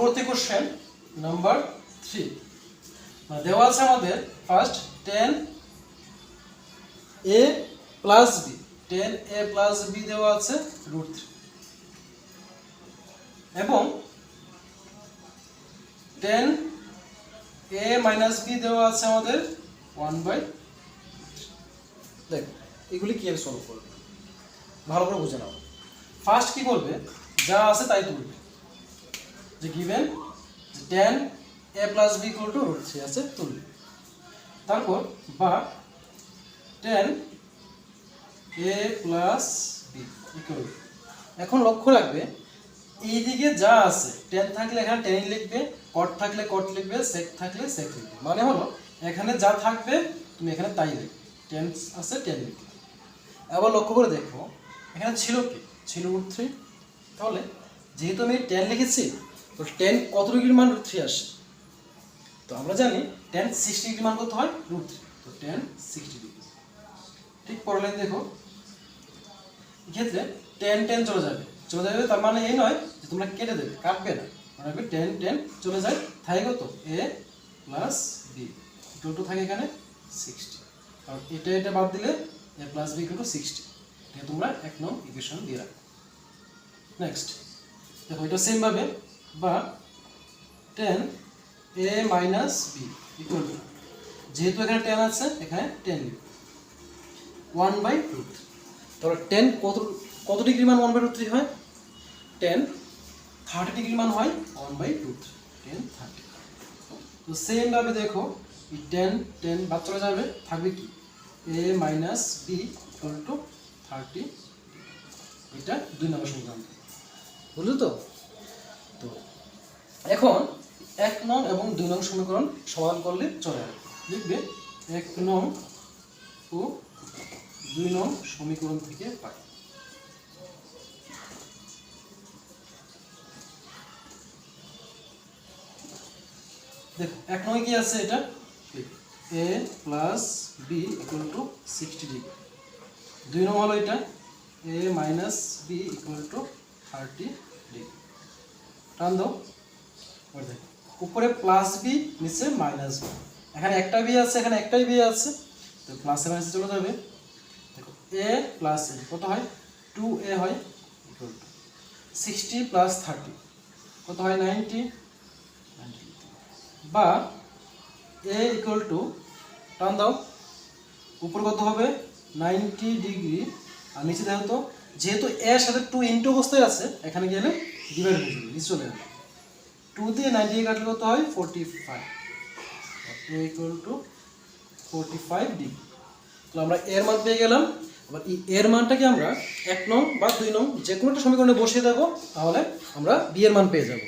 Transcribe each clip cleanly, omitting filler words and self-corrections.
পরবর্তী question number 3 দেওয়া আছে আমাদের first 10a plus b 10a plus b দেওয়া আছে √3 এবং 10a মাইনাস b দেওয়া আছে আমাদের 1/, দেখো এগুলি কিভাবে সলভ করবে ভালো করে বুঝে নাও। ফার্স্ট কি করবে, যা আছে তাই তুলবে, যে given 10a plus b equal to √3 আছে তুলবে, তারপর বা 10a plus b equal to, এখন লক্ষ্য রাখবে এইদিকে যা আছে 10 থাকলে এখানে 10 লিখবে, কট থাকলে কট লিখবে, সেক থাকলে সেক লিখবে, মানে হলো এখানে যা থাকবে তুমি এখানে তাই লিখবে, 10 আছে 10 লিখবে। আবার লক্ষ্য করে দেখো এখানে ছিল কি, ছিল √3, তাহলে যেহেতু আমি 10 লিখেছি তো 10 কত ডিগ্রির মান √3 আসে, তো আমরা জানি 10 60 ডিগ্রি মান কত হয় √3, তো 10 60 ডিগ্রি। ঠিক পরের লাইন দেখো, এক্ষেত্রে 10 10 চলে যাবে, তার মানে এই নয় যে তোমরা কেটে দেবে, কাটবে না, মানে 10 10 চলে যায়, থাকে কত a plus b equal to থাকে এখানে 60, কারণ এটা বাদ দিলে a plus b equal to 60, এটা তোমরা 1 নং ইকুয়েশন দিয়ে রাখো। নেক্সট দেখো এটা সেম ভাবে বা 10a minus b equal to, যেহেতু এখানে 10 আছে এখানে 10 লিখবে 1/√3, তাহলে 10 কত ডিগ্রি মান 1/√3 হয়, 10 30 ডিগ্রি মান হয় 1/√3, 10 30। তো সেম ভাবে দেখো এই 10 10 বাদ চলে যাবে, থাকবে কি a minus b equal to 30, এটা 2 নম্বর সমীকরণ, বুঝলো তো? তো এখন 1 নং এবং 2 নং সমীকরণ সমাধান করলে চলে আসবে, লিখবে 1 নং ও 2 নং সমীকরণ থেকে পাই। দেখো 1 নং কি আছে, এটা a plus b equal to 60 degree, 2 নং হলো এটা a minus b equal to 30 degree, টান দাও, উপরে প্লাস বি নিচে মাইনাস বি, এখানে একটা বি আছে এখানে একটাই বি আছে, তো প্লাসে মাইনাসে চলে যাবে। দেখো a প্লাস a কত হয় 2a হয় ইকুয়াল টু 60 প্লাস 30 কত হয় 90, বা a ইকুয়াল টু টান দাও, উপর কত হবে 90 ডিগ্রি, আর নিচে দেখো তো যেহেতু এর সাথে 2 ইনটু অবস্থায় আছে এখানে গেলে ডিভাইড হয়ে যাবে, নিচে চলে যাবে, 2 দিয়ে 90 কাটলে কত হয় 45, a ইকুয়াল টু 45 ডিগ্রি। তো আমরা এর মান পেয়ে গেলাম, আবার এই এর মানটাকে আমরা 1 নং বা 2 নং যে কোনো একটা সমীকরণে বসিয়ে দেবো, তাহলে আমরা বি এর মান পেয়ে যাব।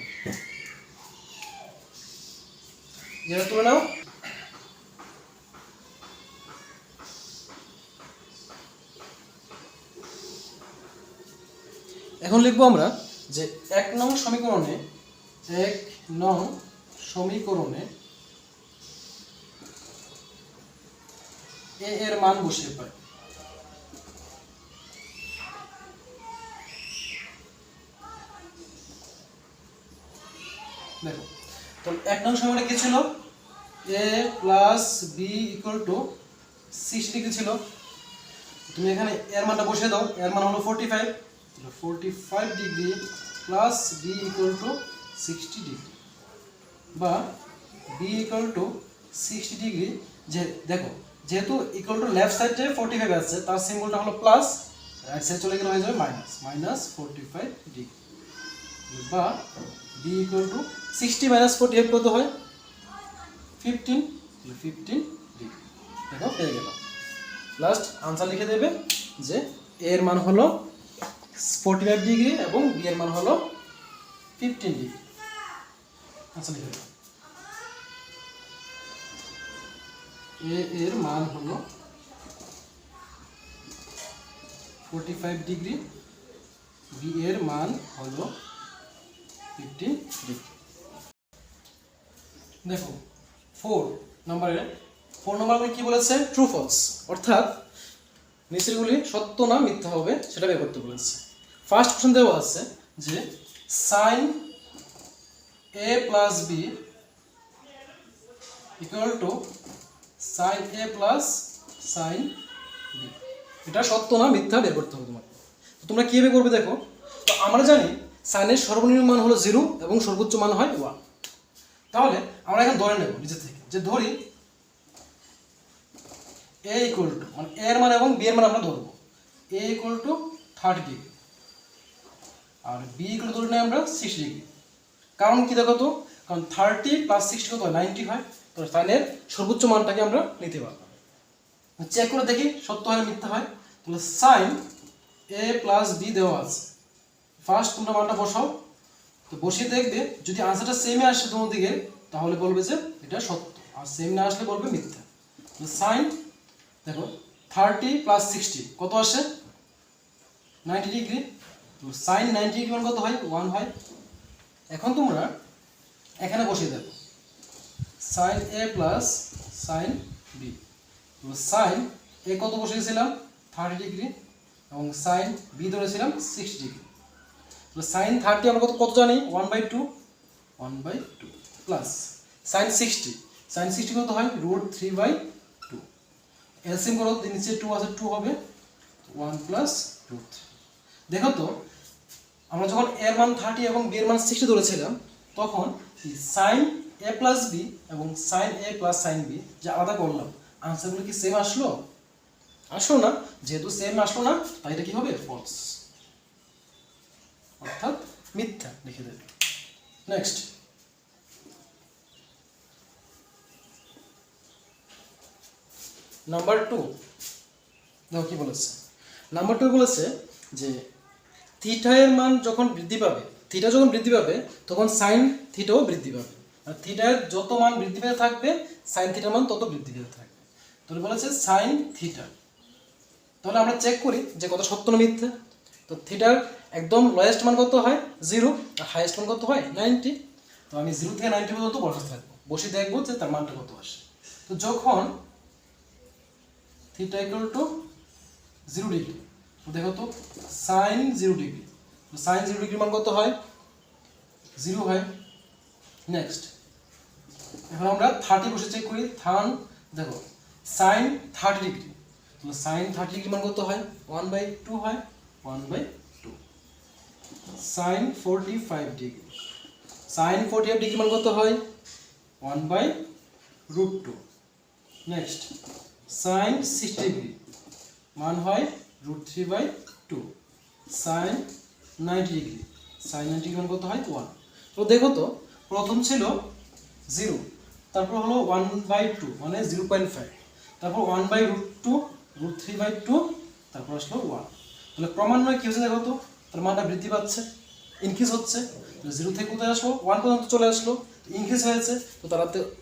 যেটা তুলে নাও, এখন লিখবো আমরা যে 1 নং সমীকরণে a এর মান বসিয়ে পাই, দেখো তো 1 নং সমীকরণে কি ছিল a plus b equal to 60 degree ছিল, তুমি এখানে এর মানটা বসিয়ে দাও, এর মান হলো 45 degree plus b equal to 60 degree, বা b ইকুয়াল টু 60 ডিগ্রি, যে দেখো যেহেতু ইকুয়াল টু লেফট সাইডে 45 আছে তার সিম্বলটা হলো প্লাস, রাইট সাইডে চলে গেলে হয়ে যাবে মাইনাস 45 ডিগ্রি, বা b ইকুয়াল টু 60 মাইনাস 45 কত হয় 15 ডিগ্রি, দেখো পেয়ে গেলাম। লাস্ট আনসার লিখে দেবে যে a এর মান হলো 45 ডিগ্রি এবং b এর মান হলো 15 ডিগ্রি, আনসার লিখে দেবে a এর মান হলো 45 ডিগ্রি, b এর মান হলো 15 ডিগ্রি। দেখো 4 নম্বরে কি বলেছে, ট্রু ফলস, অর্থাৎ নিচেরগুলি সত্য না মিথ্যা হবে সেটা বের করতে বলেছে। ফার্স্ট কোশ্চেন দেওয়া আছে যে sin a plus B equal to sine A plus sine B. এটা সত্য না মিথ্যা বের করতে হবে তোমাকে। তো তোমরা কীভাবে করবে দেখো। তো আমরা জানি সাইনের সর্বনিম্ন মান হলো 0 এবং সর্বোচ্চ মান হয় 1। তাহলে আমরা এখন ধরে নেব নিজে থেকে, যে ধরি a ইকুয়াল টু, মানে a এর মান এবং b এর মান আমরা ধরবো a ইকুয়াল টু 30 ডিগ্রি আর b ইকুয়াল ধরে নেই আমরা 60 ডিগ্রি। কারণ কি দেখো তো, কারণ 30 প্লাস 60 কত হয় 90 হয়। তো সাইনের সর্বোচ্চ মানটাকে আমরা নিতে পারবো। চেক করে দেখি সত্য হয় মিথ্যা হয়। তাহলে সাইন a প্লাস b দেওয়া আছে, ফার্স্ট তোমরা মানটা বসাও। তো বসিয়ে দেখবে যদি আনসারটা সেমই আসে তোমার দিকে তাহলে বলবে যে এটা সত্য, আর সেম না আসলে বলবে মিথ্যা। সাইন দেখো 30 প্লাস 60 কত আসে 90 ডিগ্রি। তো সাইন 90 ডিগ্রি মান কত হয় 1 হয়। এখন তোমরা এখানে বসিয়ে দেবো sign A plus sine B. তো সাইন এ কত বসিয়েছিলাম 30 ডিগ্রি এবং সাইন বি ধরেছিলাম 60 ডিগ্রি। তো সাইন 30 আমরা কত জানি 1/2 প্লাস সাইন 60, সাইন 60 কত হয় √3/2। এলসিএম করো, নিচে 2 আছে 2 হবে 1 প্লাস √3। দেখো তো আমরা যখন এর মান 30 এবং বি এর মান 60 ধরেছিলাম তখন সাইন এ প্লাস বি এবং sign A plus sine B যে আলাদা করলাম আনসারগুলো কি সেম আসলো? আসলো না। যেহেতু সেম আসলো না তাই এটা কি হবে ফলস, অর্থাৎ মিথ্যা লিখে দেবে। নেক্সট নাম্বার 2 দেখো কি বলেছে। নাম্বার 2 বলেছে যে থিটা এর মান যখন বৃদ্ধি পাবে, থিটা যখন বৃদ্ধি পাবে তখন সাইন থিটাও বৃদ্ধি পাবে। আর থিটার যত মান বৃদ্ধি পেতে থাকবে সাইন থিটার মান তত বৃদ্ধি পেতে থাকবে। তাহলে বলেছে সাইন থিটা। তাহলে আমরা চেক করি যে কত সত্য না মিথ্যা। তো থিটার একদম লোয়েস্ট মান কত হয় 0 আর হাইয়েস্ট মান কত হয় 90। তো আমি 0 থেকে 90 পর্যন্ত বসে থাকবো, বসে দেখবো যে তার মানটা কত আসে। তো যখন থিটা ইকুয়াল টু 0 ডিগ্রি, দেখো তো সাইন 0 ডিগ্রি, সাইন 0 ডিগ্রি মান কত হয় 0 হয়। নেক্সট এখন আমরা 30 বসে চেক করি। দেখো সাইন 30 ডিগ্রি, তাহলে সাইন 30 ডিগ্রি মান কত হয় 1/2 হয় 1/2। সাইন 45 ডিগ্রি, সাইন 45 ডিগ্রি মান কত হয় 1/√2। নেক্সট সাইন 60 ডিগ্রি মান হয় √3/2। সাইন 90 ডিগ্রি, সাইন 90 ডিগ্রি মান কত হয় 1। তো দেখো তো প্রথম ছিল 0, তারপর হলো 1/2 মানে 0.5, তারপর 1/√2 √3/2, তারপর আসলো 1। তাহলে ক্রমান্বয়ে কি হচ্ছে দেখো তো, তার মানটা বৃদ্ধি পাচ্ছে, ইনক্রিজ হচ্ছে। 0 থেকে কোথায় আসলো 1 পর্যন্ত চলে আসলো, ইনক্রিজ হয়েছে। তো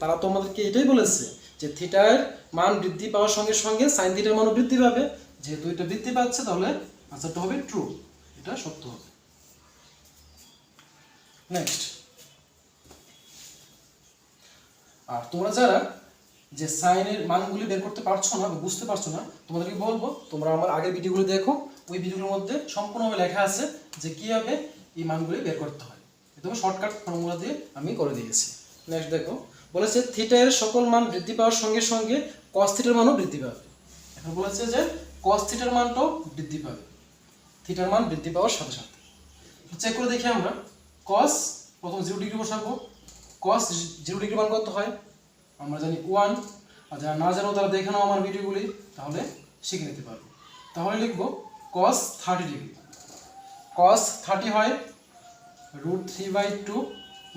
তারা তো আমাদেরকে এটাই বলেছে যে থিটার মান বৃদ্ধি পাওয়ার সঙ্গে সঙ্গে সাইন থিটার মানও বৃদ্ধি পাবে। যেহেতু এটা বৃদ্ধি পাচ্ছে তাহলে আনসারটা হবে ট্রু, এটা সত্য হবে। নেক্সট আর তোমরা যারা যে সাইনের মানগুলি বের করতে পারছো না বা বুঝতে পারছো না তোমাদেরকে বলবো তোমরা আমার আগের ভিডিওগুলো দেখো, ওই ভিডিওগুলোর মধ্যে সম্পূর্ণভাবে লেখা আছে যে কীভাবে এই মানগুলি বের করতে হয়। তবে শর্টকাট ফর্মুলা দিয়ে আমি করে দিয়েছি। নেক্সট দেখো বলেছে থিটা এর সকল মান বৃদ্ধি পাওয়ার সঙ্গে সঙ্গে কস থিটার মানও বৃদ্ধি পাবে। এখন বলেছে যে কস থিটার মানটাও বৃদ্ধি পাবে থিটার মান বৃদ্ধি পাওয়ার সাথে সাথে। চেক করে দেখি আমরা কস প্রথম 0 ডিগ্রি বসাবো। কস 0 ডিগ্রি মান কত হয় আমরা জানি 1। আর যারা না জানো তারা দেখে নাও আমার ভিডিওগুলি, তাহলে শিখে নিতে পারবো। তাহলে লিখবো কস 30 ডিগ্রি, কস 30 হয় √3/2।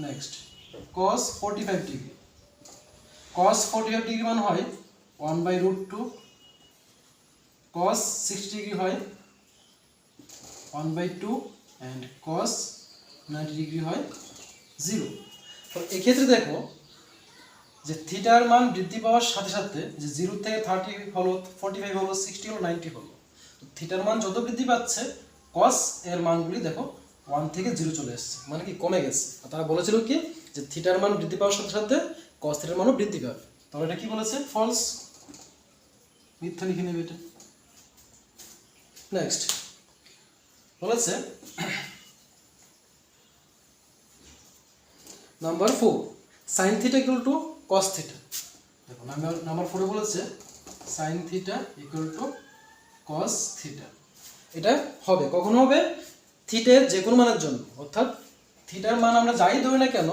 নেক্সট কস 45 ডিগ্রি, কস 45 ডিগ্রি মান হয় 1/√2। কস 60 ডিগ্রি হয় 1/2 অ্যান্ড কস 90 ডিগ্রি হয় 0। তো এক্ষেত্রে দেখো যে থিটার মান বৃদ্ধি পাওয়ার সাথে সাথে যে 0 থেকে 30 হলো 45 হলো 60 হলো 90 হলো, তো থিটার মান যত বৃদ্ধি পাচ্ছে কস এর মানগুলি দেখো 1 থেকে 0 চলে এসেছে, মানে কি কমে গেছে। তারা বলেছিল কি যে থিটার মান বৃদ্ধি পাওয়ার সাথে সাথে কস থিটার মানও বৃদ্ধি পাবে। তাহলে এটা কি বলেছে ফলস, মিথ্যা লিখে নেবে এটা। নেক্সট বলেছে number 4 sin theta equal to cos theta. দেখো নাম্বার 4 বলেছে sin theta equal to cos theta. এটা হবে কখন হবে? থিটার যে কোনো মানের জন্য, অর্থাৎ থিটার মান আমরা যাই ধরি না কেন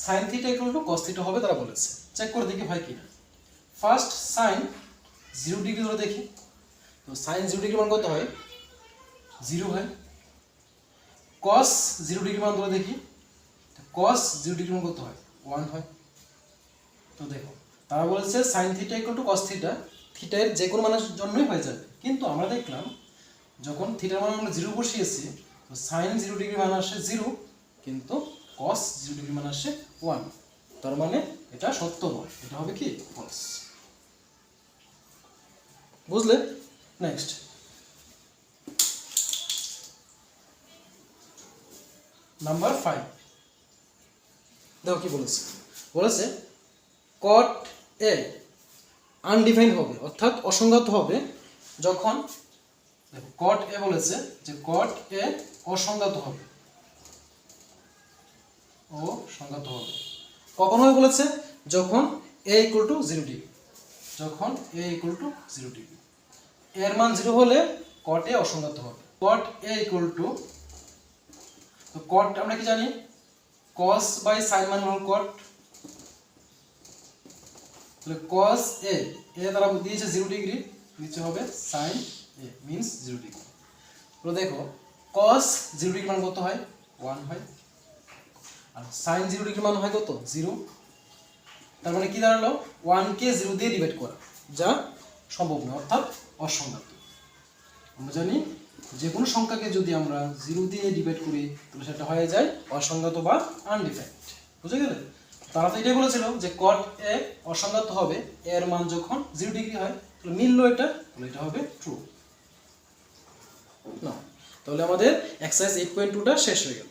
sin theta equal to cos theta হবে তারা বলেছে। চেক করে দেখি ভাই কিনা। ফার্স্ট sin 0 ডিগ্রি ধরে দেখি, তো sin 0 ডিগ্রি মান কত হয়? 0 হয়। cos 0 ডিগ্রি মান ধরে দেখি, cos 0 ডিগ্রি মান কত হয়? 1 হয়। তো দেখো তারা বলেছে sin theta equal to cos theta, থিটার যে কোনো মানের জন্যই হয়ে যাবে, কিন্তু আমরা দেখলাম যখন থিটার মান আমরা 0 বসিয়েছি তো sin 0 ডিগ্রি মান আসে 0, কিন্তু cos 0 ডিগ্রি মান আসে 1, তার মানে এটা সত্য নয়, এটা হবে কি ফলস। বুঝলে? নেক্সট নাম্বার 5 দেখো কি বলেছে। বলেছে cot a আনডিফাইন্ড হবে, অর্থাৎ অসংজ্ঞাত হবে যখন, দেখো cot a বলেছে যে cot a অসংজ্ঞাত হবে, অসংজ্ঞাত হবে কখন হবে বলেছে? যখন a ইকুয়াল টু 0 ডিগ্রি, যখন a ইকুয়াল টু 0 ডিগ্রি, এর মান 0 হলে cot a অসংজ্ঞাত হবে। cot a ইকুয়াল টু, তো cot আমরা কি জানি? cos বাই sin মান হল cot, তাহলে cos a তারা দিয়েছে 0 ডিগ্রি, নিচে হবে sin a মিন্স 0 ডিগ্রি। তো দেখো cos 0 ডিগ্রি মান কত হয়? 1 হয়, আর sin 0 ডিগ্রি মান হয় কত? 0। তার মানে কি দাঁড়ালো? 1 কে 0 দিয়ে ডিভাইড করা, যা সম্ভব নয়, অর্থাৎ অসংজ্ঞাত। আমরা জানি যে কোনো সংখ্যাকে যদি আমরা 0 দিয়ে ডিভাইড করি তাহলে সেটা হয়ে যায় অসংজ্ঞাত বা আনডিফাইন্ড। বুঝে গেলে? তারা তো এটাই বলেছিল যে cot a অসংজ্ঞাত হবে এর মান যখন 0 ডিগ্রি হয়, তাহলে মিললো এটা, তাহলে এটা হবে ট্রু। না, তাহলে আমাদের এক্সারসাইজ 8.2টা শেষ হয়ে গেল।